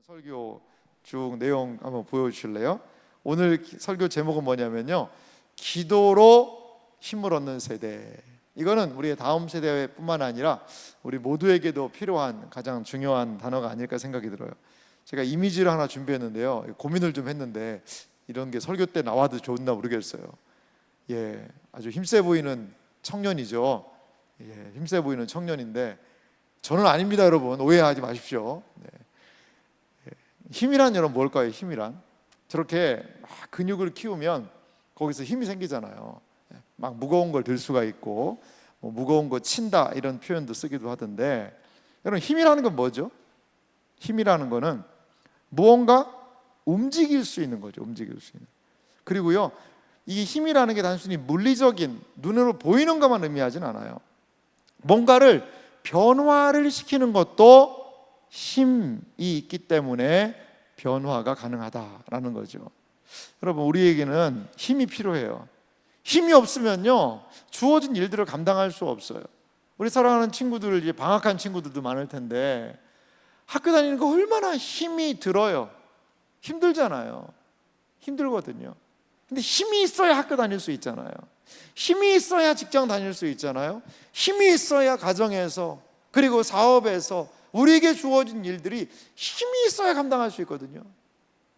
설교 쭉 내용 한번 보여주실래요? 오늘 설교 제목은 뭐냐면요, 기도로 힘을 얻는 세대. 이거는 우리의 다음 세대뿐만 아니라 우리 모두에게도 필요한 가장 중요한 단어가 아닐까 생각이 들어요. 제가 이미지를 하나 준비했는데요, 고민을 좀 했는데 이런 게 설교 때 나와도 좋나 모르겠어요. 아주 힘세 보이는 청년이죠. 힘세 보이는 청년인데 저는 아닙니다, 여러분. 오해하지 마십시오. 힘이란 여러분 뭘까요? 힘이란 저렇게 막 근육을 키우면 거기서 힘이 생기잖아요. 막 무거운 걸 들 수가 있고 무거운 거 친다 이런 표현도 쓰기도 하던데, 여러분 힘이라는 건 뭐죠? 힘이라는 거는 무언가 움직일 수 있는 거죠. 움직일 수 있는. 그리고요, 이 힘이라는 게 단순히 물리적인 눈으로 보이는 것만 의미하진 않아요. 뭔가를 변화를 시키는 것도 힘이 있기 때문에 변화가 가능하다라는 거죠. 여러분, 우리에게는 힘이 필요해요. 힘이 없으면요, 주어진 일들을 감당할 수 없어요. 우리 사랑하는 친구들, 이제 방학한 친구들도 많을 텐데 학교 다니는 거 얼마나 힘이 들어요. 힘들잖아요. 힘들거든요. 근데 힘이 있어야 학교 다닐 수 있잖아요. 힘이 있어야 직장 다닐 수 있잖아요. 힘이 있어야 가정에서 그리고 사업에서 우리에게 주어진 일들이 힘이 있어야 감당할 수 있거든요.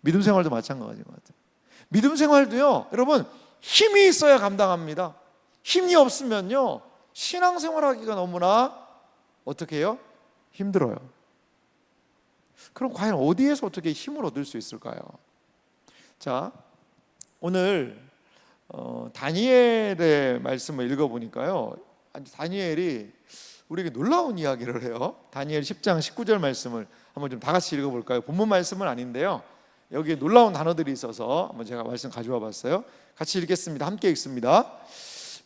믿음 생활도 마찬가지인 것 같아요. 믿음 생활도요, 여러분 힘이 있어야 감당합니다. 힘이 없으면요, 신앙생활하기가 너무나 어떻게 해요? 힘들어요. 그럼 과연 어디에서 어떻게 힘을 얻을 수 있을까요? 자, 오늘 다니엘의 말씀을 읽어보니까요, 다니엘이 우리에게 놀라운 이야기를 해요. 다니엘 10장 19절 말씀을 한번 좀 다 같이 읽어볼까요? 본문 말씀은 아닌데요, 여기에 놀라운 단어들이 있어서 한번 제가 말씀 가져와 봤어요. 같이 읽겠습니다. 함께 읽습니다.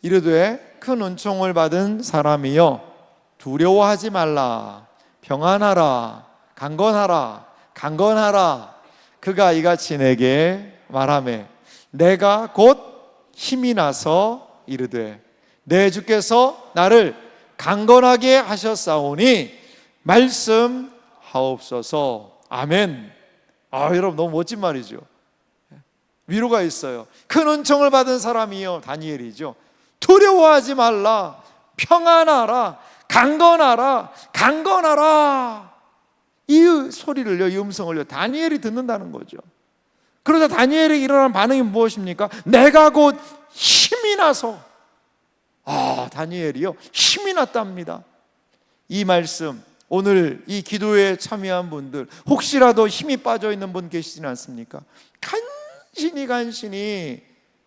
이르되 큰 은총을 받은 사람이여, 두려워하지 말라. 평안하라. 강건하라. 강건하라. 그가 이같이 내게 말하매 내가 곧 힘이 나서 이르되 내 주께서 나를 강건하게 하셨사오니 말씀하옵소서. 아멘. 여러분 너무 멋진 말이죠. 위로가 있어요. 큰 은총을 받은 사람이요, 다니엘이죠. 두려워하지 말라. 평안하라. 강건하라. 강건하라. 이 소리를요, 이 음성을요, 다니엘이 듣는다는 거죠. 그러자 다니엘이 일어난 반응이 무엇입니까? 내가 곧 힘이 나서. 다니엘이요, 힘이 났답니다. 이 말씀, 오늘 이 기도에 참여한 분들, 혹시라도 힘이 빠져 있는 분 계시지는 않습니까? 간신히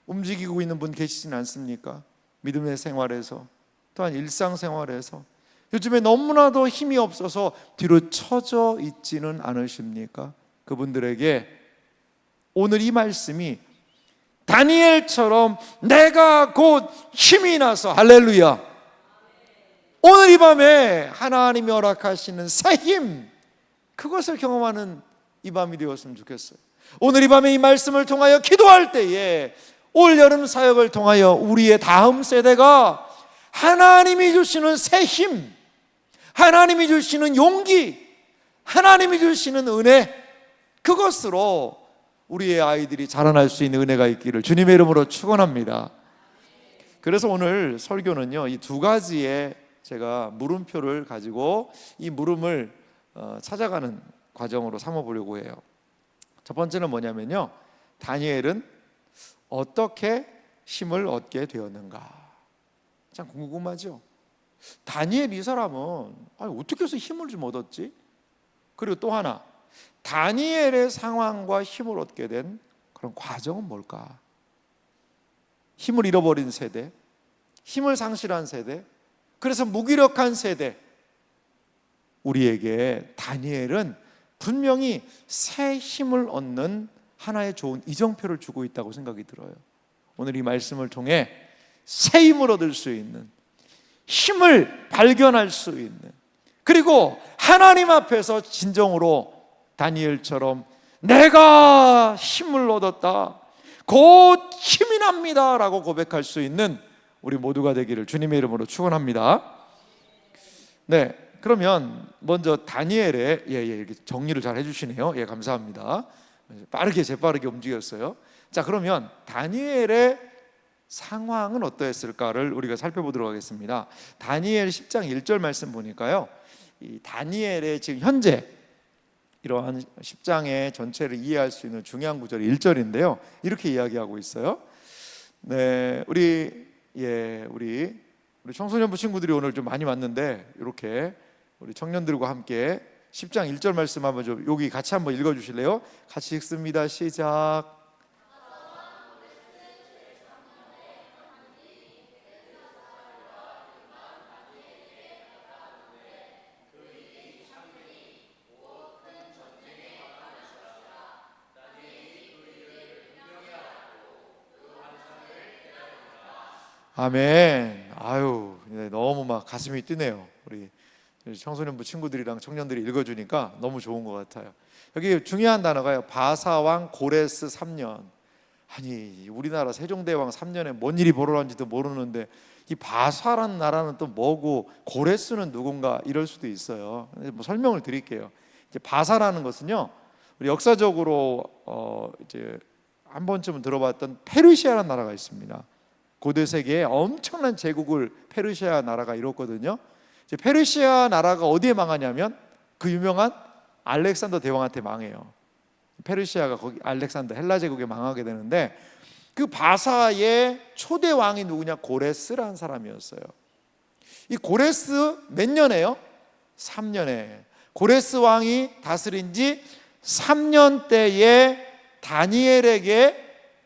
움직이고 있는 분 계시지는 않습니까? 믿음의 생활에서, 또한 일상생활에서 요즘에 너무나도 힘이 없어서 뒤로 처져 있지는 않으십니까? 그분들에게 오늘 이 말씀이 다니엘처럼 내가 곧 힘이 나서, 할렐루야, 오늘 이 밤에 하나님이 허락하시는 새 힘, 그것을 경험하는 이 밤이 되었으면 좋겠어요. 오늘 이 밤에 이 말씀을 통하여 기도할 때에 올 여름 사역을 통하여 우리의 다음 세대가 하나님이 주시는 새 힘, 하나님이 주시는 용기, 하나님이 주시는 은혜, 그것으로 우리의 아이들이 자라날 수 있는 은혜가 있기를 주님의 이름으로 축원합니다. 그래서 오늘 설교는요, 이 두 가지의 제가 물음표를 가지고 이 물음을 찾아가는 과정으로 삼아보려고 해요. 첫 번째는 뭐냐면요, 다니엘은 어떻게 힘을 얻게 되었는가. 참 궁금하죠? 다니엘 이 사람은 어떻게 해서 힘을 좀 얻었지? 그리고 또 하나, 다니엘의 상황과 힘을 얻게 된 그런 과정은 뭘까? 힘을 잃어버린 세대, 힘을 상실한 세대, 그래서 무기력한 세대, 우리에게 다니엘은 분명히 새 힘을 얻는 하나의 좋은 이정표를 주고 있다고 생각이 들어요. 오늘 이 말씀을 통해 새 힘을 얻을 수 있는, 힘을 발견할 수 있는, 그리고 하나님 앞에서 진정으로 다니엘처럼 내가 힘을 얻었다, 곧 힘이 납니다 라고 고백할 수 있는 우리 모두가 되기를 주님의 이름으로 축원합니다. 그러면 먼저 다니엘의 이렇게 정리를 잘 해주시네요. 감사합니다. 재빠르게 움직였어요. 자, 그러면 다니엘의 상황은 어떠했을까를 우리가 살펴보도록 하겠습니다. 다니엘 10장 1절 말씀 보니까요, 이 다니엘의 지금 현재 이러한 10장의 전체를 이해할 수 있는 중요한 구절이 1절인데요. 이렇게 이야기하고 있어요. 네, 우리 청소년부 친구들이 오늘 좀 많이 왔는데, 이렇게 우리 청년들과 함께 10장 1절 말씀 한번 좀 여기 같이 한번 읽어 주실래요? 같이 읽습니다. 시작. 아멘. 아유, 너무 막 가슴이 뛰네요. 우리 청소년부 친구들이랑 청년들이 읽어주니까 너무 좋은 것 같아요. 여기 중요한 단어가요, 바사왕 고레스 3년. 아니, 우리나라 세종대왕 3년에 뭔 일이 벌어졌는지도 모르는데 이 바사라는 나라는 또 뭐고 고레스는 누군가 이럴 수도 있어요. 뭐 설명을 드릴게요. 이제 바사라는 것은요, 우리 역사적으로 이제 한 번쯤은 들어봤던 페르시아라는 나라가 있습니다. 고대 세계에 엄청난 제국을 페르시아 나라가 이뤘거든요. 이제 페르시아 나라가 어디에 망하냐면 그 유명한 알렉산더 대왕한테 망해요. 페르시아가 거기 알렉산더 헬라 제국에 망하게 되는데, 그 바사의 초대 왕이 누구냐? 고레스라는 사람이었어요. 이 고레스 몇 년에요? 3년에. 고레스 왕이 다스린 지 3년 때에 다니엘에게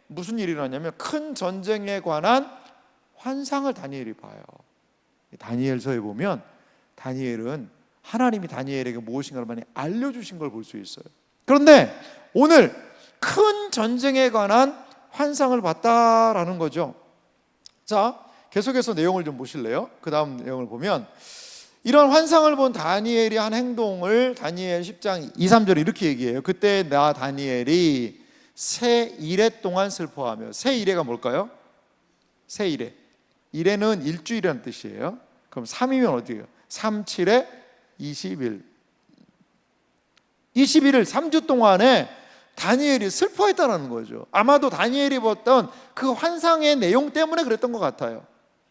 무슨 일이 일어나냐면 큰 전쟁에 관한 환상을 다니엘이 봐요. 다니엘서에 보면 다니엘은 하나님이 다니엘에게 무엇인가를 많이 알려주신 걸 볼 수 있어요. 그런데 오늘 큰 전쟁에 관한 환상을 봤다라는 거죠. 자, 계속해서 내용을 좀 보실래요? 그 다음 내용을 보면 이런 환상을 본 다니엘이 한 행동을 다니엘 10장 2, 3절에 이렇게 얘기해요. 그때 나 다니엘이 새 이래 동안 슬퍼하며. 새 이래가 뭘까요? 새 이래. 이래는 일주일이라는 뜻이에요. 그럼 3이면 어디예요? 3, 7에 20일. 21일 3주 동안에 다니엘이 슬퍼했다는 거죠. 아마도 다니엘이 봤던 그 환상의 내용 때문에 그랬던 것 같아요.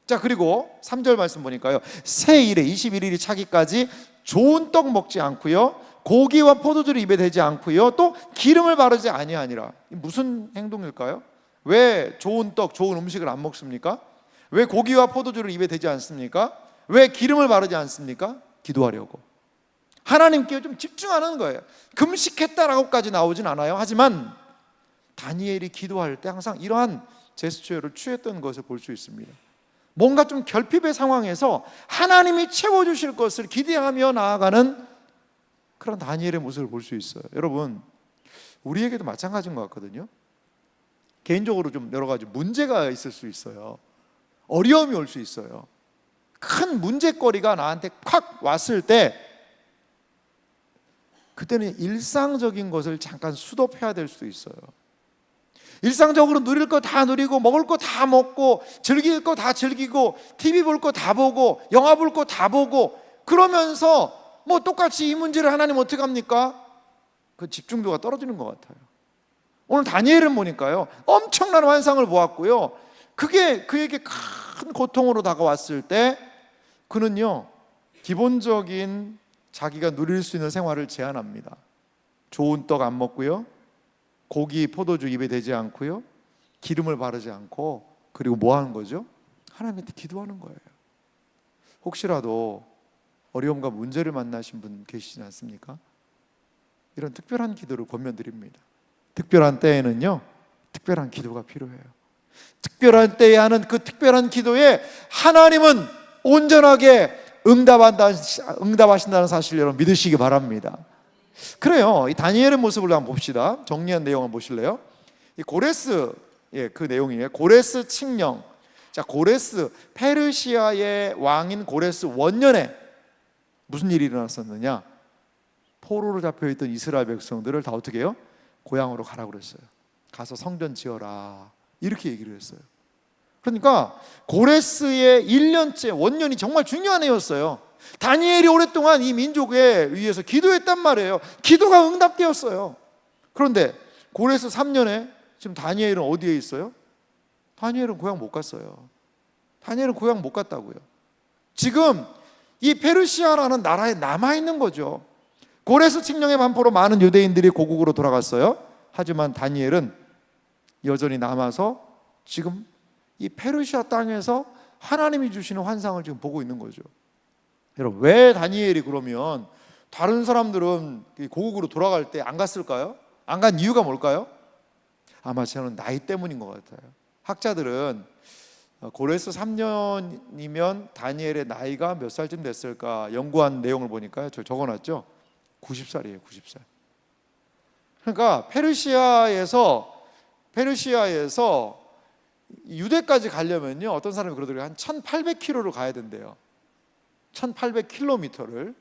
자, 그리고 3절 말씀 보니까요, 새 이래 21일이 차기까지 좋은 떡 먹지 않고요, 고기와 포도주를 입에 대지 않고요, 또 기름을 바르지 아니하니라. 무슨 행동일까요? 왜 좋은 떡, 좋은 음식을 안 먹습니까? 왜 고기와 포도주를 입에 대지 않습니까? 왜 기름을 바르지 않습니까? 기도하려고. 하나님께 좀 집중하는 거예요. 금식했다라고까지 나오진 않아요. 하지만 다니엘이 기도할 때 항상 이러한 제스처를 취했던 것을 볼 수 있습니다. 뭔가 좀 결핍의 상황에서 하나님이 채워주실 것을 기대하며 나아가는 그런 다니엘의 모습을 볼 수 있어요. 여러분, 우리에게도 마찬가지인 것 같거든요. 개인적으로 좀 여러 가지 문제가 있을 수 있어요. 어려움이 올 수 있어요. 큰 문제거리가 나한테 콱 왔을 때, 그때는 일상적인 것을 잠깐 수도해야 될 수도 있어요. 일상적으로 누릴 거 다 누리고, 먹을 거 다 먹고, 즐길 거 다 즐기고, TV 볼 거 다 보고, 영화 볼 거 다 보고, 그러면서 뭐 똑같이 이 문제를 하나님 어떻게 합니까? 그 집중도가 떨어지는 것 같아요. 오늘 다니엘은 보니까요, 엄청난 환상을 보았고요, 그게 그에게 큰 고통으로 다가왔을 때 그는요, 기본적인 자기가 누릴 수 있는 생활을 제한합니다. 좋은 떡 안 먹고요, 고기, 포도주 입에 대지 않고요, 기름을 바르지 않고, 그리고 뭐 하는 거죠? 하나님한테 기도하는 거예요. 혹시라도 어려움과 문제를 만나신 분 계시지 않습니까? 이런 특별한 기도를 권면드립니다. 특별한 때에는요, 특별한 기도가 필요해요. 특별한 때에 하는 그 특별한 기도에 하나님은 온전하게 응답하신다는 사실을 여러분 믿으시기 바랍니다. 그래요. 이 다니엘의 모습을 한번 봅시다. 정리한 내용을 보실래요? 이 고레스, 그 내용이에요. 고레스 칙령. 자, 고레스, 페르시아의 왕인 고레스 원년에 무슨 일이 일어났었느냐? 포로로 잡혀있던 이스라엘 백성들을 다 어떻게 해요? 고향으로 가라고 그랬어요. 가서 성전 지어라, 이렇게 얘기를 했어요. 그러니까 고레스의 1년째 원년이 정말 중요한 해였어요. 다니엘이 오랫동안 이 민족에 위해서 기도했단 말이에요. 기도가 응답되었어요. 그런데 고레스 3년에 지금 다니엘은 어디에 있어요? 다니엘은 고향 못 갔어요. 다니엘은 고향 못 갔다고요. 지금 이 페르시아라는 나라에 남아있는 거죠. 고레스 칙령의 반포로 많은 유대인들이 고국으로 돌아갔어요. 하지만 다니엘은 여전히 남아서 지금 이 페르시아 땅에서 하나님이 주시는 환상을 지금 보고 있는 거죠. 여러분, 왜 다니엘이 그러면 다른 사람들은 고국으로 돌아갈 때 안 갔을까요? 안 간 이유가 뭘까요? 아마 저는 나이 때문인 것 같아요. 학자들은 고레스 3년이면 다니엘의 나이가 몇 살쯤 됐을까 연구한 내용을 보니까요, 저 적어놨죠. 90살이에요. 90살. 그러니까 페르시아에서 유대까지 가려면요, 어떤 사람이 그러더라고요. 한 1800km를 가야 된대요. 1800km를.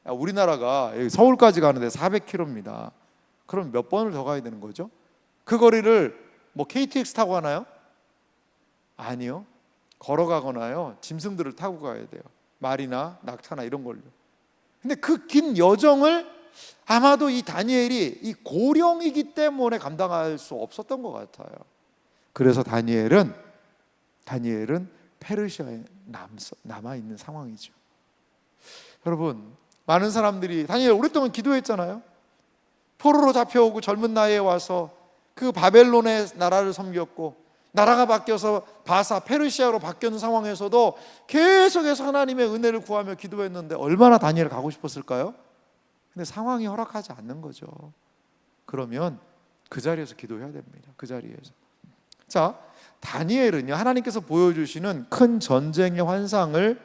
우리나라가 서울까지 가는데 400km입니다. 그럼 몇 번을 더 가야 되는 거죠? 그 거리를 뭐 KTX 타고 가나요? 아니요. 걸어가거나요, 짐승들을 타고 가야 돼요. 말이나 낙타나 이런 걸로. 근데 그 긴 여정을 아마도 이 다니엘이 이 고령이기 때문에 감당할 수 없었던 것 같아요. 그래서 다니엘은 페르시아에 남아있는 상황이죠. 여러분, 많은 사람들이 다니엘 오랫동안 기도했잖아요. 포로로 잡혀오고 젊은 나이에 와서 그 바벨론의 나라를 섬겼고, 나라가 바뀌어서 바사 페르시아로 바뀌는 상황에서도 계속해서 하나님의 은혜를 구하며 기도했는데 얼마나 다니엘 가고 싶었을까요? 근데 상황이 허락하지 않는 거죠. 그러면 그 자리에서 기도해야 됩니다. 그 자리에서. 자, 다니엘은요, 하나님께서 보여주시는 큰 전쟁의 환상을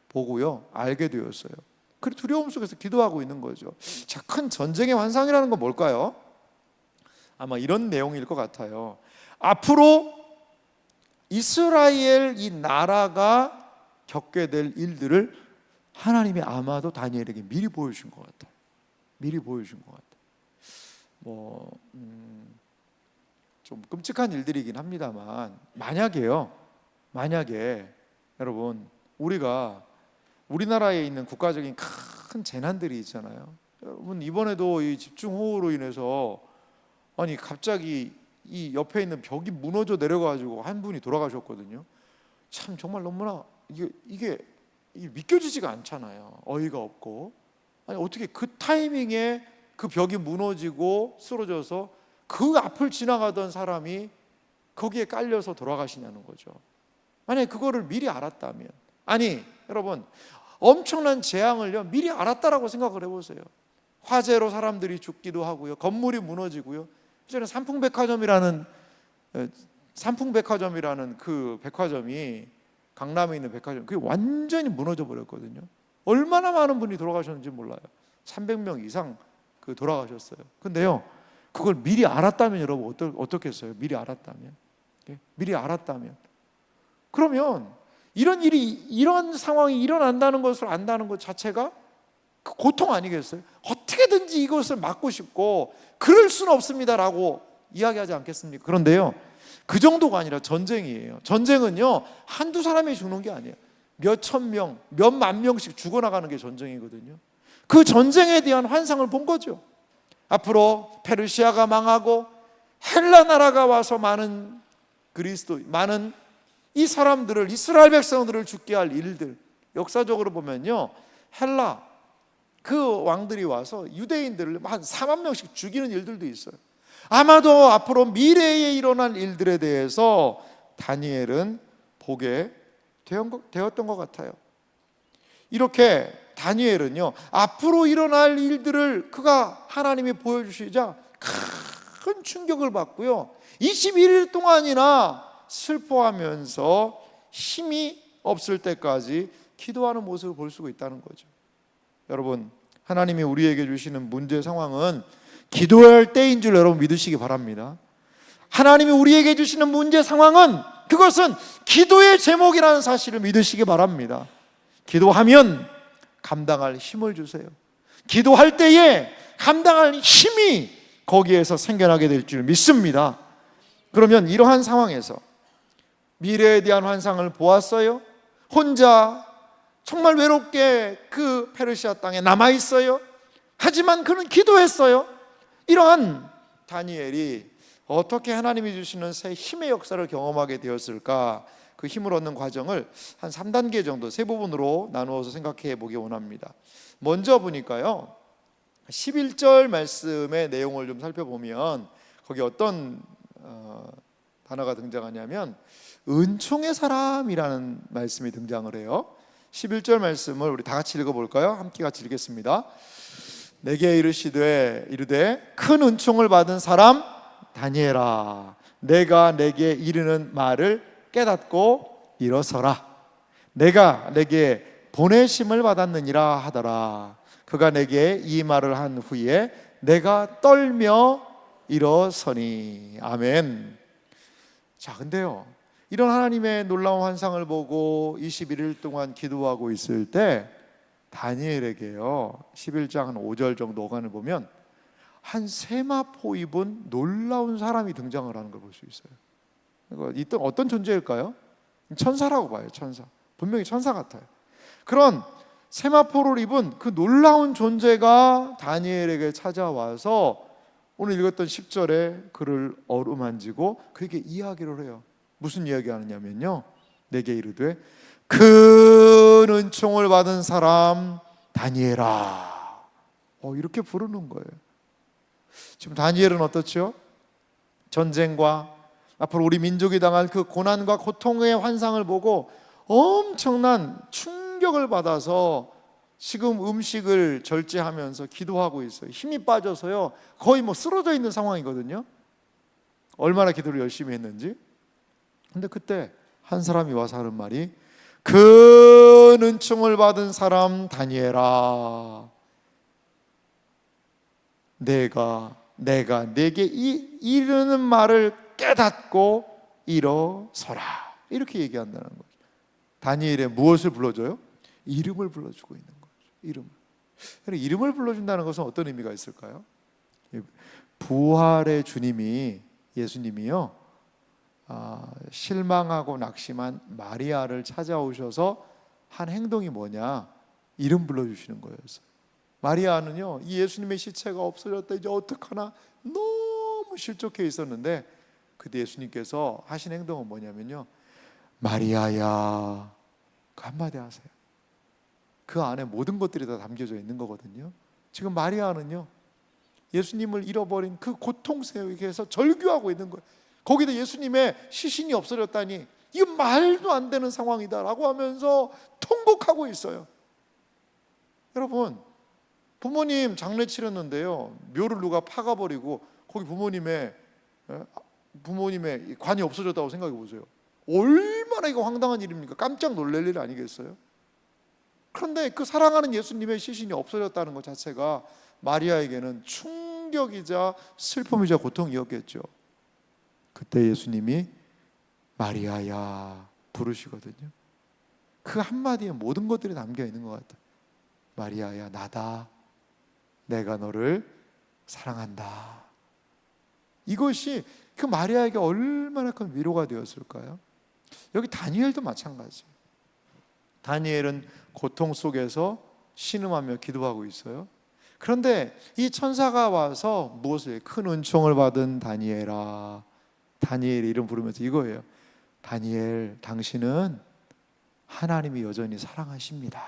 보고요, 알게 되었어요. 그 두려움 속에서 기도하고 있는 거죠. 자, 큰 전쟁의 환상이라는 건 뭘까요? 아마 이런 내용일 것 같아요. 앞으로 이스라엘 이 나라가 겪게 될 일들을 하나님이 아마도 다니엘에게 미리 보여준 것 같아요. 미리 보여준 것 같아요. 좀 끔찍한 일들이긴 합니다만, 만약에 여러분, 우리나라에 있는 국가적인 큰 재난들이 있잖아요. 여러분, 이번에도 이 집중호우로 인해서 갑자기 이 옆에 있는 벽이 무너져 내려가지고 한 분이 돌아가셨거든요. 참 정말 너무나 이게 믿겨지지가 않잖아요. 어이가 없고. 어떻게 그 타이밍에 그 벽이 무너지고 쓰러져서 그 앞을 지나가던 사람이 거기에 깔려서 돌아가시냐는 거죠. 만약에 그거를 미리 알았다면, 여러분, 엄청난 재앙을요 미리 알았다라고 생각을 해보세요. 화재로 사람들이 죽기도 하고요, 건물이 무너지고요. 예전에 삼풍백화점이라는 그 백화점이, 강남에 있는 백화점, 그게 완전히 무너져 버렸거든요. 얼마나 많은 분이 돌아가셨는지 몰라요. 300명 이상 돌아가셨어요. 근데요, 그걸 미리 알았다면 여러분 어떻겠어요? 미리 알았다면, 그러면 이런 상황이 일어난다는 것을 안다는 것 자체가 고통 아니겠어요? 어떻게든지 이것을 막고 싶고 그럴 수는 없습니다라고 이야기하지 않겠습니까? 그런데요, 그 정도가 아니라 전쟁이에요. 전쟁은요, 한두 사람이 죽는 게 아니에요. 몇천 명, 몇만 명씩 죽어나가는 게 전쟁이거든요. 그 전쟁에 대한 환상을 본 거죠. 앞으로 페르시아가 망하고 헬라 나라가 와서 많은 이 사람들을, 이스라엘 백성들을 죽게 할 일들, 역사적으로 보면요, 헬라 그 왕들이 와서 유대인들을 한 4만 명씩 죽이는 일들도 있어요. 아마도 앞으로 미래에 일어날 일들에 대해서 다니엘은 보게 되었던 것 같아요. 이렇게 다니엘은요, 앞으로 일어날 일들을 그가 하나님이 보여주시자 큰 충격을 받고요, 21일 동안이나 슬퍼하면서 힘이 없을 때까지 기도하는 모습을 볼 수가 있다는 거죠. 여러분, 하나님이 우리에게 주시는 문제 상황은 기도해야 할 때인 줄 여러분 믿으시기 바랍니다. 하나님이 우리에게 주시는 문제 상황은, 그것은 기도의 제목이라는 사실을 믿으시기 바랍니다. 기도하면 감당할 힘을 주세요. 기도할 때에 감당할 힘이 거기에서 생겨나게 될 줄 믿습니다. 그러면 이러한 상황에서 미래에 대한 환상을 보았어요? 혼자 정말 외롭게 그 페르시아 땅에 남아 있어요. 하지만 그는 기도했어요. 이러한 다니엘이 어떻게 하나님이 주시는 새 힘의 역사를 경험하게 되었을까? 그 힘을 얻는 과정을 한 3단계 정도 세 부분으로 나누어서 생각해 보기 원합니다. 먼저 보니까요, 11절 말씀의 내용을 좀 살펴보면 거기 어떤 단어가 등장하냐면 은총의 사람이라는 말씀이 등장을 해요. 11절 말씀을 우리 다 같이 읽어볼까요? 함께 같이 읽겠습니다. 내게 이르되 큰 은총을 받은 사람 다니엘아, 내가 내게 이르는 말을 깨닫고 일어서라. 내가 내게 보내심을 받았느니라 하더라. 그가 내게 이 말을 한 후에 내가 떨며 일어서니. 아멘. 자, 근데요, 이런 하나님의 놀라운 환상을 보고 21일 동안 기도하고 있을 때 다니엘에게요, 11장 한 5절 정도 어간을 보면 한 세마포 입은 놀라운 사람이 등장을 하는 걸 볼 수 있어요. 이때 어떤 존재일까요? 천사라고 봐요. 천사. 분명히 천사 같아요. 그런 세마포를 입은 그 놀라운 존재가 다니엘에게 찾아와서 오늘 읽었던 10절에 그를 어루만지고 그에게 이야기를 해요. 무슨 이야기 하느냐면요, 내게 이르되 큰 은총을 받은 사람 다니엘아, 이렇게 부르는 거예요. 지금 다니엘은 어떻죠? 전쟁과 앞으로 우리 민족이 당할 그 고난과 고통의 환상을 보고 엄청난 충격을 받아서 지금 음식을 절제하면서 기도하고 있어요. 힘이 빠져서요, 거의 쓰러져 있는 상황이거든요. 얼마나 기도를 열심히 했는지. 근데 그때 한 사람이 와서 하는 말이 큰 은총을 받은 사람 다니엘아, 내가 내게 이르는 말을 깨닫고 일어서라. 이렇게 얘기한다는 거죠. 다니엘의 무엇을 불러줘요? 이름을 불러주고 있는 거죠. 이름을 불러준다는 것은 어떤 의미가 있을까요? 부활의 주님이, 예수님이요, 실망하고 낙심한 마리아를 찾아오셔서 한 행동이 뭐냐? 이름 불러주시는 거였어요. 마리아는요, 이 예수님의 시체가 없어졌다, 이제 어떡하나 너무 실족해 있었는데 그때 예수님께서 하신 행동은 뭐냐면요, 마리아야, 그 한마디 하세요. 그 안에 모든 것들이 다 담겨져 있는 거거든요. 지금 마리아는요, 예수님을 잃어버린 그 고통 속에서 절규하고 있는 거예요. 거기다 예수님의 시신이 없어졌다니 이거 말도 안 되는 상황이다 라고 하면서 통곡하고 있어요. 여러분, 부모님 장례 치렀는데요, 묘를 누가 파가버리고 거기 부모님의 관이 없어졌다고 생각해 보세요. 얼마나 이거 황당한 일입니까? 깜짝 놀랄 일 아니겠어요? 그런데 그 사랑하는 예수님의 시신이 없어졌다는 것 자체가 마리아에게는 충격이자 슬픔이자 고통이었겠죠. 그때 예수님이 마리아야 부르시거든요. 그 한마디에 모든 것들이 담겨 있는 것 같아요. 마리아야, 나다. 내가 너를 사랑한다. 이것이 그 마리아에게 얼마나 큰 위로가 되었을까요? 여기 다니엘도 마찬가지예요. 다니엘은 고통 속에서 신음하며 기도하고 있어요. 그런데 이 천사가 와서 무엇을 해요? 큰 은총을 받은 다니엘아, 다니엘의 이름 부르면서 이거예요. 다니엘, 당신은 하나님이 여전히 사랑하십니다.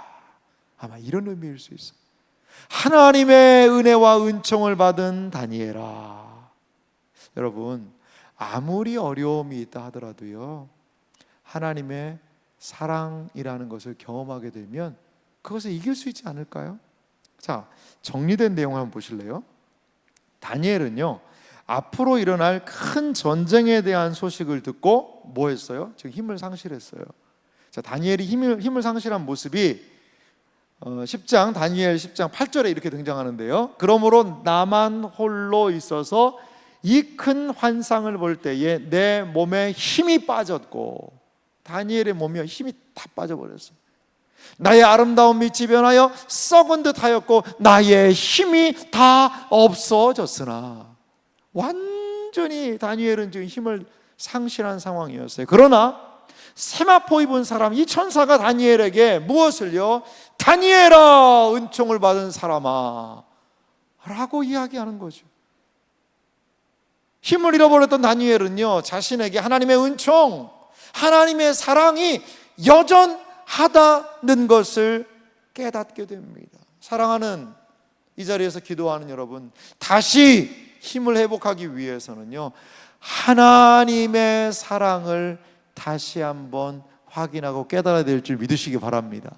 아마 이런 의미일 수 있어요. 하나님의 은혜와 은총을 받은 다니엘아. 여러분, 아무리 어려움이 있다 하더라도요, 하나님의 사랑이라는 것을 경험하게 되면 그것을 이길 수 있지 않을까요? 자, 정리된 내용 한번 보실래요? 다니엘은요, 앞으로 일어날 큰 전쟁에 대한 소식을 듣고 뭐 했어요? 지금 힘을 상실했어요. 자, 다니엘이 힘을 상실한 모습이 10장, 다니엘 10장 8절에 이렇게 등장하는데요, 그러므로 나만 홀로 있어서 이 큰 환상을 볼 때에 내 몸에 힘이 빠졌고, 다니엘의 몸에 힘이 다 빠져버렸어요. 나의 아름다운 빛이 변하여 썩은 듯 하였고 나의 힘이 다 없어졌으나. 완전히 다니엘은 지금 힘을 상실한 상황이었어요. 그러나 세마포 입은 사람, 이 천사가 다니엘에게 무엇을요? 다니엘아, 은총을 받은 사람아 라고 이야기하는 거죠. 힘을 잃어버렸던 다니엘은요, 자신에게 하나님의 은총, 하나님의 사랑이 여전하다는 것을 깨닫게 됩니다. 사랑하는 이 자리에서 기도하는 여러분, 다시 힘을 회복하기 위해서는요, 하나님의 사랑을 다시 한번 확인하고 깨달아야 될 줄 믿으시기 바랍니다.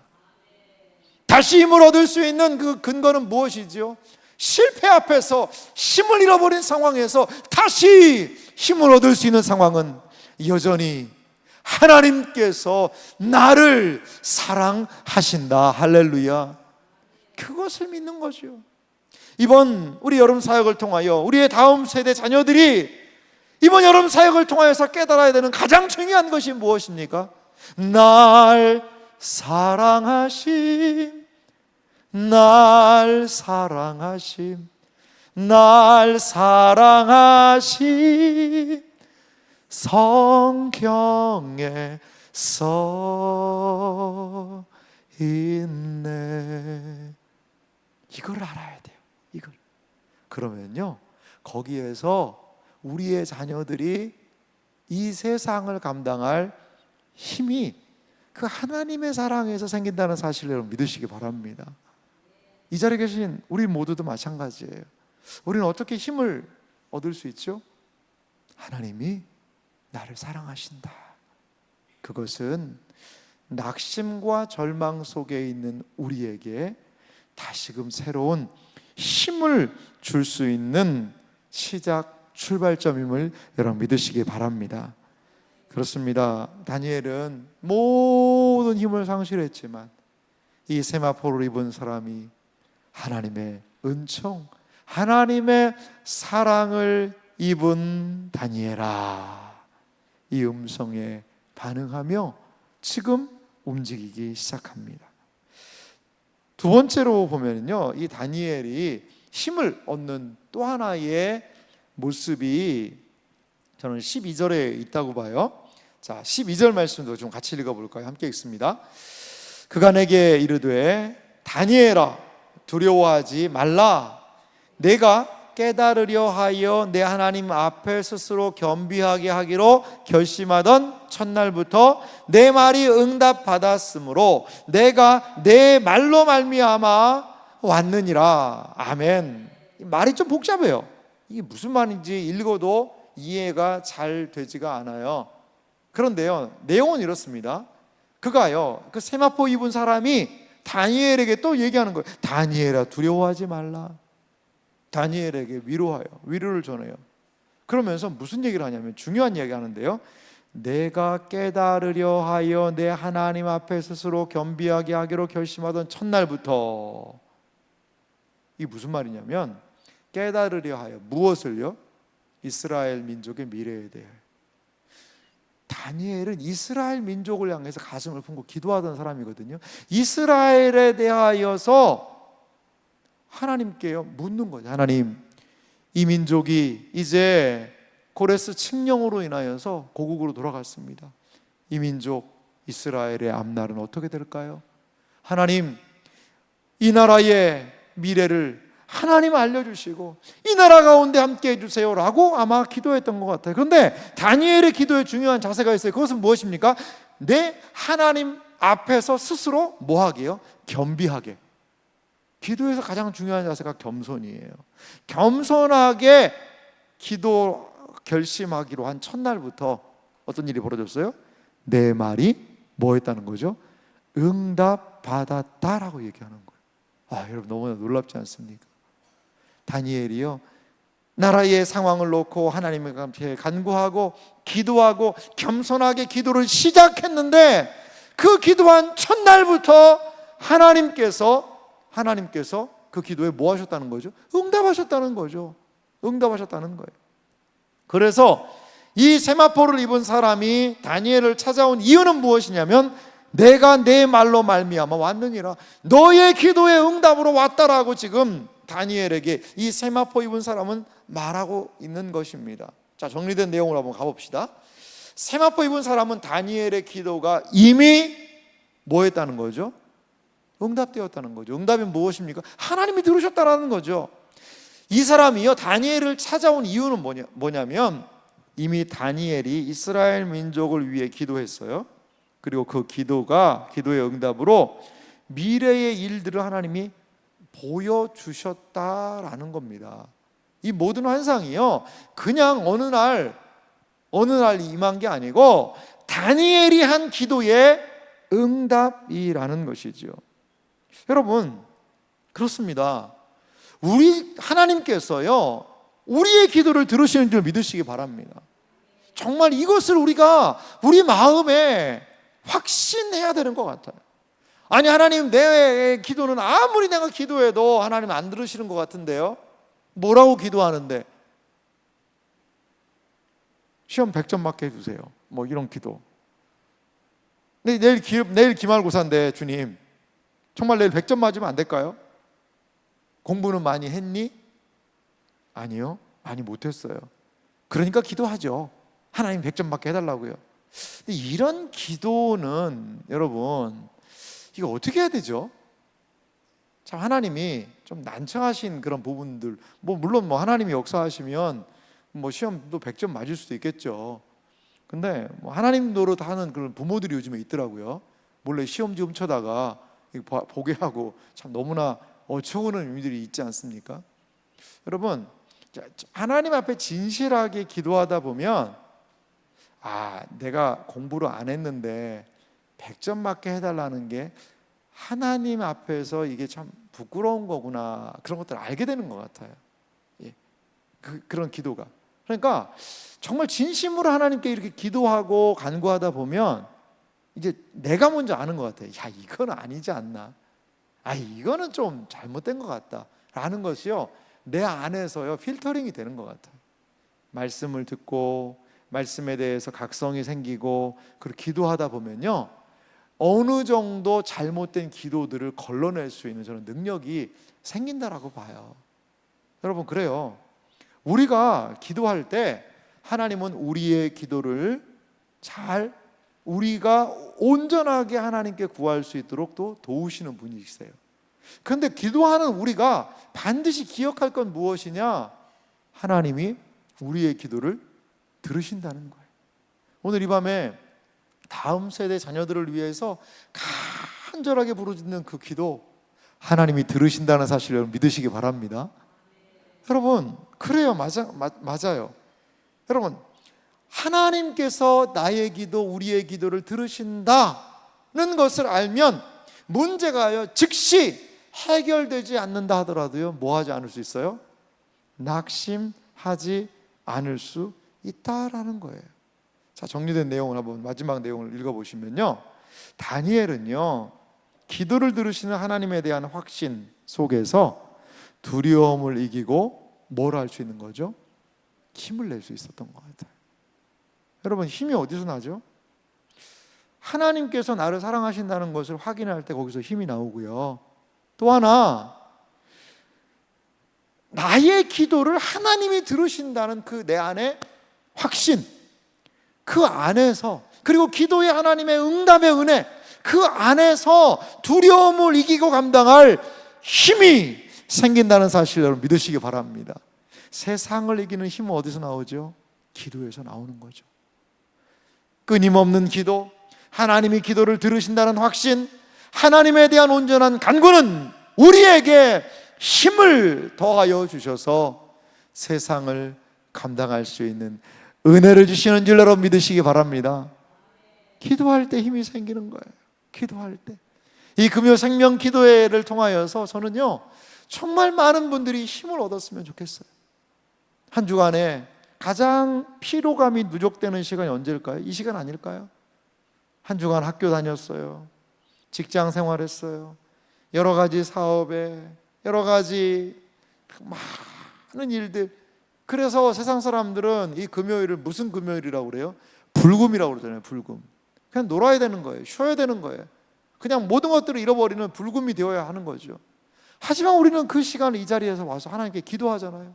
다시 힘을 얻을 수 있는 그 근거는 무엇이죠? 실패 앞에서 힘을 잃어버린 상황에서 다시 힘을 얻을 수 있는 상황은 여전히 하나님께서 나를 사랑하신다. 할렐루야. 그것을 믿는 거죠. 이번 우리 여름 사역을 통하여 우리의 다음 세대 자녀들이 이번 여름 사역을 통하여서 깨달아야 되는 가장 중요한 것이 무엇입니까? 날 사랑하심, 날 사랑하심, 날 사랑하심, 성경에 써 있네. 이걸 알아야 돼요. 이걸. 그러면요, 거기에서 우리의 자녀들이 이 세상을 감당할 힘이 그 하나님의 사랑에서 생긴다는 사실을 여러분 믿으시기 바랍니다. 이 자리에 계신 우리 모두도 마찬가지예요. 우리는 어떻게 힘을 얻을 수 있죠? 하나님이 나를 사랑하신다. 그것은 낙심과 절망 속에 있는 우리에게 다시금 새로운 힘을 줄 수 있는 시작 출발점임을 여러분 믿으시기 바랍니다. 그렇습니다. 다니엘은 모든 힘을 상실했지만 이 세마포를 입은 사람이 하나님의 은총, 하나님의 사랑을 입은 다니엘아, 이 음성에 반응하며 지금 움직이기 시작합니다. 두 번째로 보면요, 이 다니엘이 힘을 얻는 또 하나의 모습이 저는 12절에 있다고 봐요. 자, 12절 말씀도 좀 같이 읽어볼까요? 함께 읽습니다. 그가 내게 이르되 다니엘아, 두려워하지 말라. 내가 깨달으려 하여 내 하나님 앞에 스스로 겸비하게 하기로 결심하던 첫날부터 내 말이 응답받았으므로 내가 내 말로 말미암아 왔느니라. 아멘. 말이 좀 복잡해요. 이게 무슨 말인지 읽어도 이해가 잘 되지가 않아요. 그런데요, 내용은 이렇습니다. 그가요, 그 세마포 입은 사람이 다니엘에게 또 얘기하는 거예요. 다니엘아, 두려워하지 말라. 다니엘에게 위로를 전해요. 그러면서 무슨 얘기를 하냐면 중요한 얘기 하는데요, 내가 깨달으려 하여 내 하나님 앞에 스스로 겸비하게 하기로 결심하던 첫날부터. 이게 무슨 말이냐면 깨달으려 하여 무엇을요? 이스라엘 민족의 미래에 대해. 다니엘은 이스라엘 민족을 향해서 가슴을 품고 기도하던 사람이거든요. 이스라엘에 대하여서 하나님께요 묻는 거죠. 하나님, 이 민족이 이제 고레스 칙령으로 인하여서 고국으로 돌아갔습니다. 이 민족 이스라엘의 앞날은 어떻게 될까요? 하나님, 이 나라의 미래를 하나님 알려주시고 이 나라 가운데 함께 해주세요 라고 아마 기도했던 것 같아요. 그런데 다니엘의 기도에 중요한 자세가 있어요. 그것은 무엇입니까? 내 하나님 앞에서 스스로 뭐하게요? 겸비하게. 기도에서 가장 중요한 자세가 겸손이에요. 겸손하게 기도 결심하기로 한 첫날부터 어떤 일이 벌어졌어요? 내 말이 뭐 했다는 거죠? 응답받았다라고 얘기하는 거예요. 여러분 너무나 놀랍지 않습니까? 다니엘이요, 나라의 상황을 놓고 하나님과 함께 간구하고 기도하고 겸손하게 기도를 시작했는데 그 기도한 첫날부터 하나님께서 그 기도에 뭐 하셨다는 거죠? 응답하셨다는 거죠. 응답하셨다는 거예요. 그래서 이 세마포를 입은 사람이 다니엘을 찾아온 이유는 무엇이냐면 내가 내 말로 말미암아 왔느니라. 너의 기도의 응답으로 왔다라고 지금 다니엘에게 이 세마포 입은 사람은 말하고 있는 것입니다. 자, 정리된 내용을 한번 가봅시다. 세마포 입은 사람은 다니엘의 기도가 이미 뭐 했다는 거죠? 응답되었다는 거죠. 응답이 무엇입니까? 하나님이 들으셨다는 거죠. 이 사람이요, 다니엘을 찾아온 이유는 뭐냐면 이미 다니엘이 이스라엘 민족을 위해 기도했어요. 그리고 그 기도의 응답으로 미래의 일들을 하나님이 보여주셨다라는 겁니다. 이 모든 환상이요, 그냥 어느 날 임한 게 아니고 다니엘이 한 기도의 응답이라는 것이죠. 여러분, 그렇습니다. 우리 하나님께서요, 우리의 기도를 들으시는 줄 믿으시기 바랍니다. 정말 이것을 우리가 우리 마음에 확신해야 되는 것 같아요. 아니, 하나님, 내 기도는 아무리 내가 기도해도 하나님 안 들으시는 것 같은데요. 뭐라고 기도하는데? 시험 100점 맞게 해주세요. 뭐 이런 기도. 내일 기말고사인데 주님, 정말 내일 100점 맞으면 안 될까요? 공부는 많이 했니? 아니요, 많이 못했어요. 그러니까 기도하죠. 하나님 100점 맞게 해달라고요. 근데 이런 기도는 여러분, 이거 어떻게 해야 되죠? 참, 하나님이 좀 난처하신 그런 부분들, 물론 하나님이 역사하시면 시험도 100점 맞을 수도 있겠죠. 근데 하나님 노릇하는 그런 부모들이 요즘에 있더라고요. 몰래 시험지 훔쳐다가 보게 하고, 참 너무나 어처구니없는 의미들이 있지 않습니까? 여러분, 하나님 앞에 진실하게 기도하다 보면, 내가 공부를 안 했는데 100점 맞게 해달라는 게 하나님 앞에서 이게 참 부끄러운 거구나, 그런 것들을 알게 되는 것 같아요. 그런 기도가. 그러니까 정말 진심으로 하나님께 이렇게 기도하고 간구하다 보면 이제 내가 먼저 아는 것 같아요. 야, 이건 아니지 않나? 이거는 좀 잘못된 것 같다 라는 것이요, 내 안에서요 필터링이 되는 것 같아요. 말씀을 듣고 말씀에 대해서 각성이 생기고, 그리고 기도하다 보면요, 어느 정도 잘못된 기도들을 걸러낼 수 있는 저는 능력이 생긴다라고 봐요. 여러분, 그래요. 우리가 기도할 때 하나님은 우리의 기도를 우리가 온전하게 하나님께 구할 수 있도록 또 도우시는 분이세요. 그런데 기도하는 우리가 반드시 기억할 건 무엇이냐? 하나님이 우리의 기도를 들으신다는 거예요. 오늘 이 밤에 다음 세대 자녀들을 위해서 간절하게 부르짖는 그 기도, 하나님이 들으신다는 사실을 믿으시기 바랍니다. 여러분, 그래요. 맞아요. 여러분, 하나님께서 나의 기도, 우리의 기도를 들으신다는 것을 알면 문제가요, 즉시 해결되지 않는다 하더라도요, 뭐 하지 않을 수 있어요? 낙심하지 않을 수 있다라는 거예요. 자, 정리된 내용을 한번, 마지막 내용을 읽어보시면요, 다니엘은요, 기도를 들으시는 하나님에 대한 확신 속에서 두려움을 이기고 뭘 할 수 있는 거죠? 힘을 낼 수 있었던 것 같아요. 여러분, 힘이 어디서 나죠? 하나님께서 나를 사랑하신다는 것을 확인할 때 거기서 힘이 나오고요, 또 하나, 나의 기도를 하나님이 들으신다는 그 내 안에 확신, 그 안에서, 그리고 기도의 하나님의 응답의 은혜, 그 안에서 두려움을 이기고 감당할 힘이 생긴다는 사실을 여러분 믿으시기 바랍니다. 세상을 이기는 힘은 어디서 나오죠? 기도에서 나오는 거죠. 끊임없는 기도, 하나님이 기도를 들으신다는 확신, 하나님에 대한 온전한 간구는 우리에게 힘을 더하여 주셔서 세상을 감당할 수 있는 은혜를 주시는 줄 여러분 믿으시기 바랍니다. 기도할 때 힘이 생기는 거예요. 기도할 때. 이 금요 생명 기도회를 통하여서 저는요, 정말 많은 분들이 힘을 얻었으면 좋겠어요. 한 주간에 가장 피로감이 누적되는 시간이 언제일까요? 이 시간 아닐까요? 한 주간 학교 다녔어요. 직장 생활했어요. 여러 가지 사업에 여러 가지 많은 일들. 그래서 세상 사람들은 이 금요일을 무슨 금요일이라고 그래요? 불금이라고 그러잖아요. 불금. 그냥 놀아야 되는 거예요. 쉬어야 되는 거예요. 그냥 모든 것들을 잃어버리는 불금이 되어야 하는 거죠. 하지만 우리는 그 시간을 이 자리에서 와서 하나님께 기도하잖아요.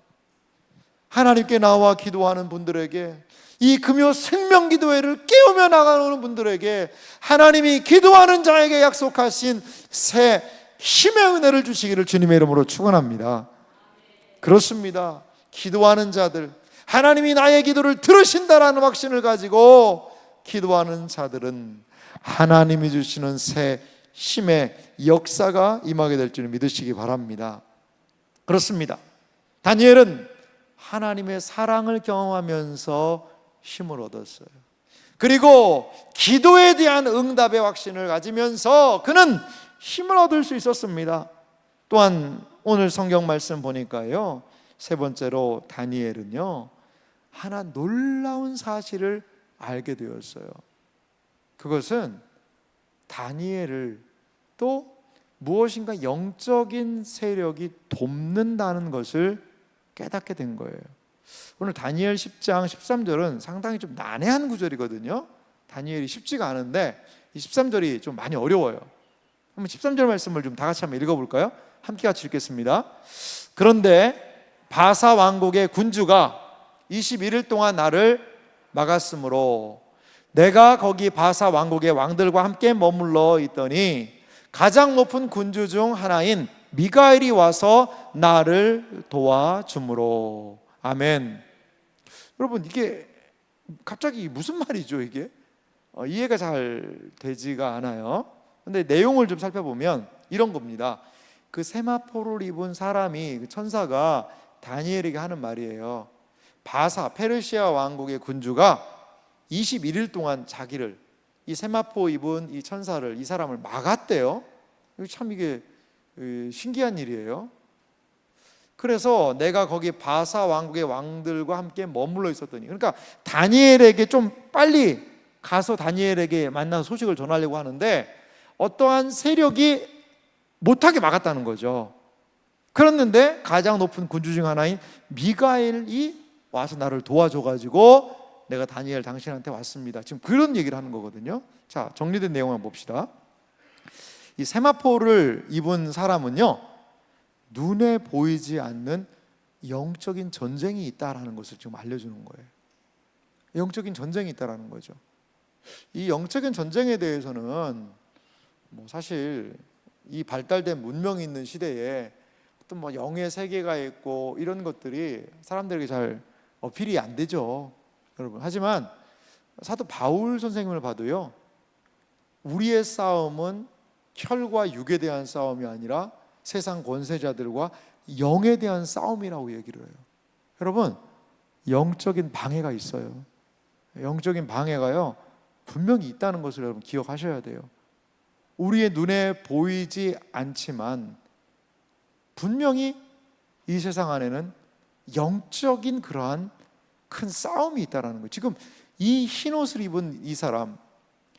하나님께 나와 기도하는 분들에게, 이 금요 생명기도회를 깨우며 나가는 분들에게 하나님이 기도하는 자에게 약속하신 새 힘의 은혜를 주시기를 주님의 이름으로 축원합니다. 그렇습니다. 기도하는 자들, 하나님이 나의 기도를 들으신다라는 확신을 가지고 기도하는 자들은 하나님이 주시는 새 힘의 역사가 임하게 될 줄 믿으시기 바랍니다. 그렇습니다. 다니엘은 하나님의 사랑을 경험하면서 힘을 얻었어요. 그리고 기도에 대한 응답의 확신을 가지면서 그는 힘을 얻을 수 있었습니다. 또한 오늘 성경 말씀 보니까요, 세 번째로 다니엘은요, 하나 놀라운 사실을 알게 되었어요. 그것은 다니엘을 또 무엇인가 영적인 세력이 돕는다는 것을 깨닫게 된 거예요. 오늘 다니엘 10장 13절은 상당히 좀 난해한 구절이거든요. 다니엘이 쉽지가 않은데 이 13절이 좀 많이 어려워요. 한번 13절 말씀을 좀 다 같이 한번 읽어볼까요? 함께 같이 읽겠습니다. 그런데 바사 왕국의 군주가 21일 동안 나를 막았으므로 내가 거기 바사 왕국의 왕들과 함께 머물러 있더니 가장 높은 군주 중 하나인 미가엘이 와서 나를 도와주므로. 아멘. 여러분, 이게 갑자기 무슨 말이죠 이게? 이해가 잘 되지가 않아요. 근데 내용을 좀 살펴보면 이런 겁니다. 그 세마포를 입은 사람이, 그 천사가 다니엘에게 하는 말이에요. 바사 페르시아 왕국의 군주가 21일 동안 자기를, 이 세마포 입은 이 천사를, 이 사람을 막았대요. 참 이게 신기한 일이에요. 그래서 내가 거기 바사 왕국의 왕들과 함께 머물러 있었더니, 그러니까 다니엘에게 좀 빨리 가서 다니엘에게 만나서 소식을 전하려고 하는데 어떠한 세력이 못하게 막았다는 거죠. 그랬는데 가장 높은 군주 중 하나인 미가엘이 와서 나를 도와줘가지고 내가 다니엘 당신한테 왔습니다. 지금 그런 얘기를 하는 거거든요. 자, 정리된 내용을 봅시다. 이 세마포를 입은 사람은요, 눈에 보이지 않는 영적인 전쟁이 있다라는 것을 지금 알려주는 거예요. 영적인 전쟁이 있다라는 거죠. 이 영적인 전쟁에 대해서는 사실 이 발달된 문명이 있는 시대에 어떤 영의 세계가 있고 이런 것들이 사람들에게 잘 어필이 안 되죠, 여러분. 하지만 사도 바울 선생님을 봐도요, 우리의 싸움은 혈과 육에 대한 싸움이 아니라 세상 권세자들과 영에 대한 싸움이라고 얘기를 해요. 여러분, 영적인 방해가 있어요. 영적인 방해가요, 분명히 있다는 것을 여러분 기억하셔야 돼요. 우리의 눈에 보이지 않지만 분명히 이 세상 안에는 영적인 그러한 큰 싸움이 있다는 거예요. 지금 이 흰옷을 입은 이 사람,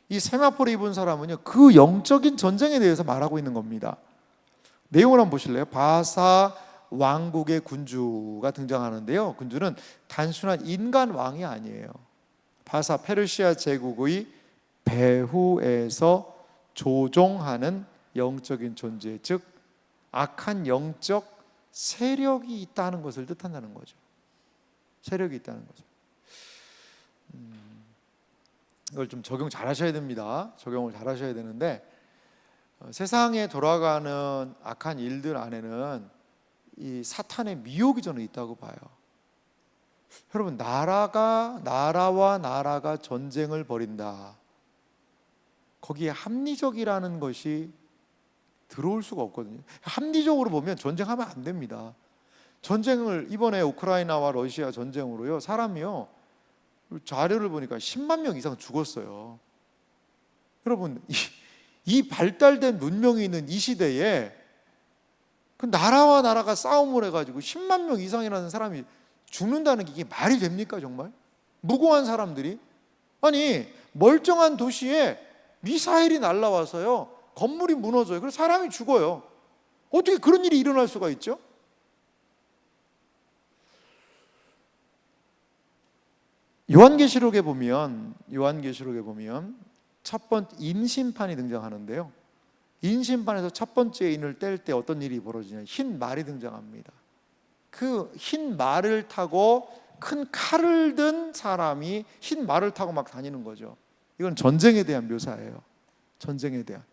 이 세마포를 입은 사람은요, 그 영적인 전쟁에 대해서 말하고 있는 겁니다. 내용을 한번 보실래요? 바사 왕국의 군주가 등장하는데요, 군주는 단순한 인간 왕이 아니에요. 바사 페르시아 제국의 배후에서 조종하는 영적인 존재, 즉 악한 영적 세력이 있다는 것을 뜻한다는 거죠. 세력이 있다는 거죠. 이걸 좀 적용 잘 하셔야 됩니다. 적용을 잘 하셔야 되는데, 세상에 돌아가는 악한 일들 안에는 이 사탄의 미혹이 저는 있다고 봐요. 여러분, 나라와 나라가 전쟁을 벌인다. 거기에 합리적이라는 것이 들어올 수가 없거든요. 합리적으로 보면 전쟁하면 안 됩니다. 전쟁을, 이번에 우크라이나와 러시아 전쟁으로요, 사람이요, 자료를 보니까 10만 명 이상 죽었어요. 여러분, 이 발달된 문명이 있는 이 시대에 그 나라와 나라가 싸움을 해가지고 10만 명 이상이라는 사람이 죽는다는 게 이게 말이 됩니까, 정말? 무고한 사람들이? 아니, 멀쩡한 도시에 미사일이 날라와서요, 건물이 무너져요. 그래서 사람이 죽어요. 어떻게 그런 일이 일어날 수가 있죠? 요한계시록에 보면 첫 번째 인심판이 등장하는데요, 인심판에서 첫 번째 인을 뗄 때 어떤 일이 벌어지냐, 흰 말이 등장합니다. 그 흰 말을 타고 큰 칼을 든 사람이 흰 말을 타고 막 다니는 거죠. 이건 전쟁에 대한 묘사예요. 전쟁에 대한.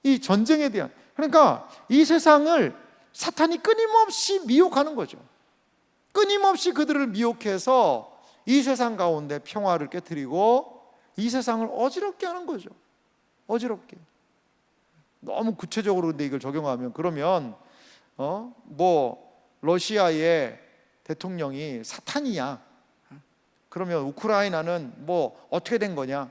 이 전쟁에 대한. 그러니까 이 세상을 사탄이 끊임없이 미혹하는 거죠. 끊임없이 그들을 미혹해서 이 세상 가운데 평화를 깨트리고 이 세상을 어지럽게 하는 거죠. 어지럽게. 너무 구체적으로 근데 이걸 적용하면 그러면 러시아의 대통령이 사탄이야. 그러면 우크라이나는 뭐 어떻게 된 거냐?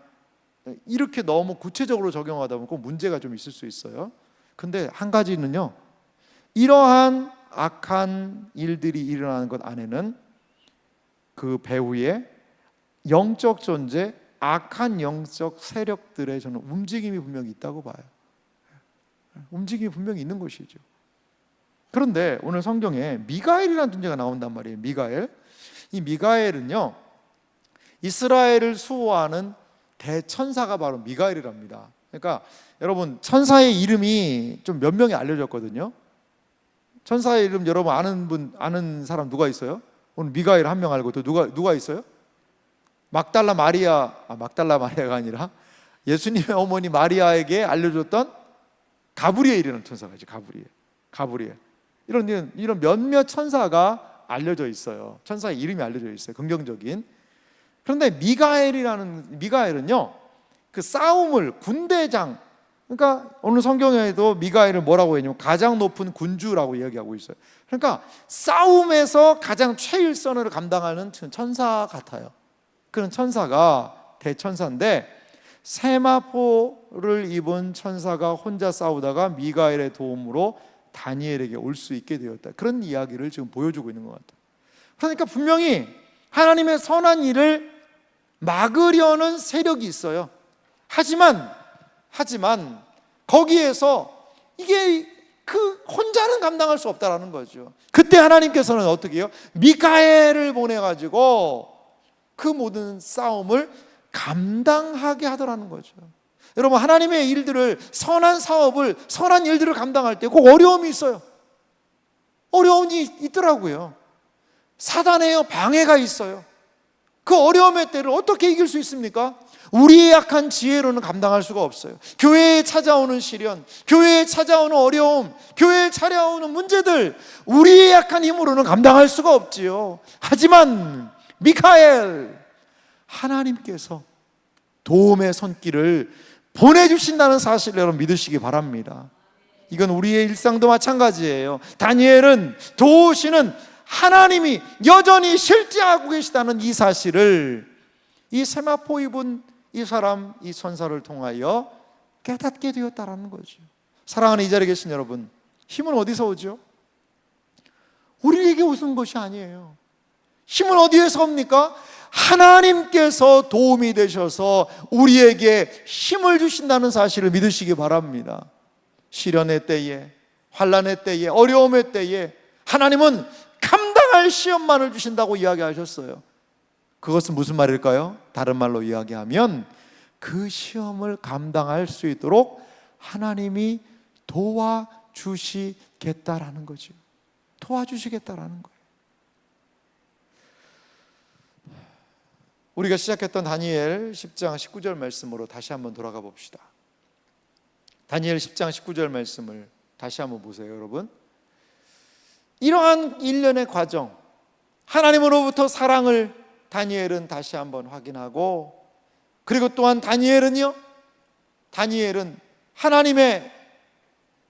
이렇게 너무 구체적으로 적용하다 보면 문제가 좀 있을 수 있어요. 근데 한 가지는요. 이러한 악한 일들이 일어나는 것 안에는 그 배후에 영적 존재, 악한 영적 세력들의 저는 움직임이 분명히 있다고 봐요. 움직임이 분명히 있는 것이죠. 그런데 오늘 성경에 미가엘이라는 존재가 나온단 말이에요. 미가엘. 이 미가엘은요, 이스라엘을 수호하는 대천사가 바로 미가엘이랍니다. 그러니까 여러분, 천사의 이름이 좀 몇 명이 알려졌거든요. 천사의 이름 여러분 아는 사람 누가 있어요? 오늘 미가엘 한 명 알고 또 누가 있어요? 막달라 마리아가 아니라 예수님의 어머니 마리아에게 알려줬던 가브리엘이라는 천사가 있죠. 가브리엘. 이런 몇몇 천사가 알려져 있어요. 천사의 이름이 알려져 있어요. 긍정적인. 그런데 미가엘은요, 그 싸움을 군대장, 그러니까 오늘 성경에도 미가엘을 뭐라고 했냐면 가장 높은 군주라고 이야기하고 있어요. 그러니까 싸움에서 가장 최일선을 감당하는 천사 같아요. 그런 천사가 대천사인데 세마포를 입은 천사가 혼자 싸우다가 미가엘의 도움으로 다니엘에게 올 수 있게 되었다. 그런 이야기를 지금 보여주고 있는 것 같아요. 그러니까 분명히 하나님의 선한 일을 막으려는 세력이 있어요. 하지만 거기에서 이게 그 혼자는 감당할 수 없다라는 거죠. 그때 하나님께서는 어떻게 해요? 미가엘을 보내가지고 그 모든 싸움을 감당하게 하더라는 거죠. 여러분, 하나님의 일들을, 선한 일들을 감당할 때 꼭 어려움이 있어요. 어려움이 있더라고요. 사단의 방해가 있어요. 그 어려움의 때를 어떻게 이길 수 있습니까? 우리의 약한 지혜로는 감당할 수가 없어요. 교회에 찾아오는 시련, 교회에 찾아오는 어려움, 교회에 찾아오는 문제들, 우리의 약한 힘으로는 감당할 수가 없지요. 하지만 미카엘, 하나님께서 도움의 손길을 보내주신다는 사실을 여러분 믿으시기 바랍니다. 이건 우리의 일상도 마찬가지예요. 다니엘은 도우시는 하나님이 여전히 실제하고 계시다는 이 사실을 이 세마포 입은 이 사람, 이 천사를 통하여 깨닫게 되었다라는 거죠. 사랑하는 이 자리에 계신 여러분, 힘은 어디서 오죠? 우리에게 오는 것이 아니에요. 힘은 어디에서 옵니까? 하나님께서 도움이 되셔서 우리에게 힘을 주신다는 사실을 믿으시기 바랍니다. 시련의 때에, 환난의 때에, 어려움의 때에 하나님은 감당할 시험만을 주신다고 이야기하셨어요. 그것은 무슨 말일까요? 다른 말로 이야기하면 그 시험을 감당할 수 있도록 하나님이 도와주시겠다라는 거죠. 도와주시겠다라는 거예요. 우리가 시작했던 다니엘 10장 19절 말씀으로 다시 한번 돌아가 봅시다. 다니엘 10장 19절 말씀을 다시 한번 보세요, 여러분. 이러한 일련의 과정, 하나님으로부터 사랑을 다니엘은 다시 한번 확인하고, 그리고 또한 다니엘은 하나님의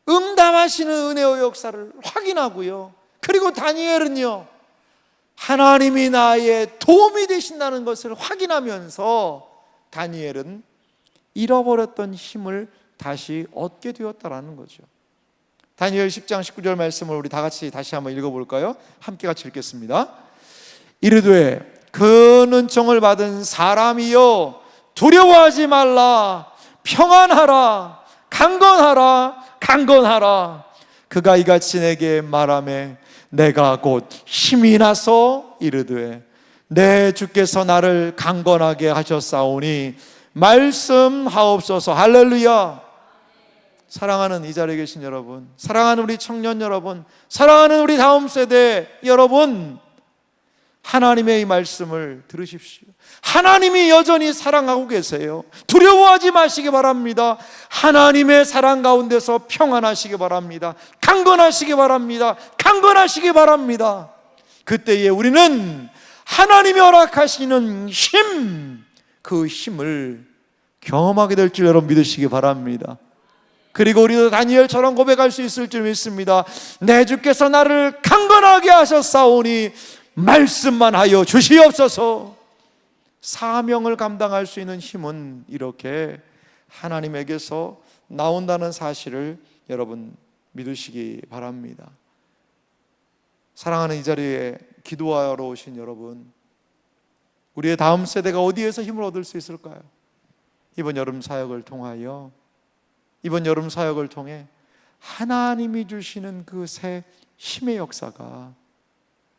응답하시는 은혜의 역사를 확인하고요. 그리고 다니엘은요, 하나님이 나의 도움이 되신다는 것을 확인하면서 다니엘은 잃어버렸던 힘을 다시 얻게 되었다라는 거죠. 다니엘 10장 19절 말씀을 우리 다 같이 다시 한번 읽어볼까요? 함께 같이 읽겠습니다. 이르되 그 은총을 받은 사람이여 두려워하지 말라, 평안하라, 강건하라. 그가 이같이 내게 말하매 내가 곧 힘이 나서 이르되 내 주께서 나를 강건하게 하셨사오니 말씀하옵소서. 할렐루야. 사랑하는 이 자리에 계신 여러분, 사랑하는 우리 청년 여러분, 사랑하는 우리 다음 세대 여러분, 하나님의 이 말씀을 들으십시오. 하나님이 여전히 사랑하고 계세요. 두려워하지 마시기 바랍니다. 하나님의 사랑 가운데서 평안하시기 바랍니다. 강건하시기 바랍니다. 강건하시기 바랍니다. 그때에 우리는 하나님이 허락하시는 힘, 그 힘을 경험하게 될 줄 여러분 믿으시기 바랍니다. 그리고 우리도 다니엘처럼 고백할 수 있을 줄 믿습니다. 내 주께서 나를 강건하게 하셨사오니 말씀만 하여 주시옵소서. 사명을 감당할 수 있는 힘은 이렇게 하나님에게서 나온다는 사실을 여러분 믿으시기 바랍니다. 사랑하는 이 자리에 기도하러 오신 여러분, 우리의 다음 세대가 어디에서 힘을 얻을 수 있을까요? 이번 여름 사역을 통하여, 이번 여름 사역을 통해 하나님이 주시는 그 새 힘의 역사가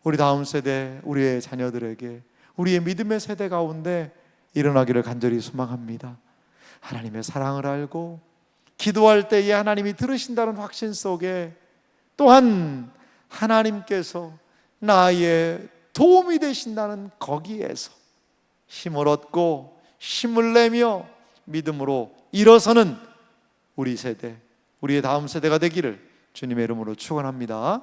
우리 다음 세대, 우리의 자녀들에게, 우리의 믿음의 세대 가운데 일어나기를 간절히 소망합니다. 하나님의 사랑을 알고 기도할 때에 하나님이 들으신다는 확신 속에, 또한 하나님께서 나의 도움이 되신다는 거기에서 힘을 얻고 힘을 내며 믿음으로 일어서는 우리 세대, 우리의 다음 세대가 되기를 주님의 이름으로 축원합니다.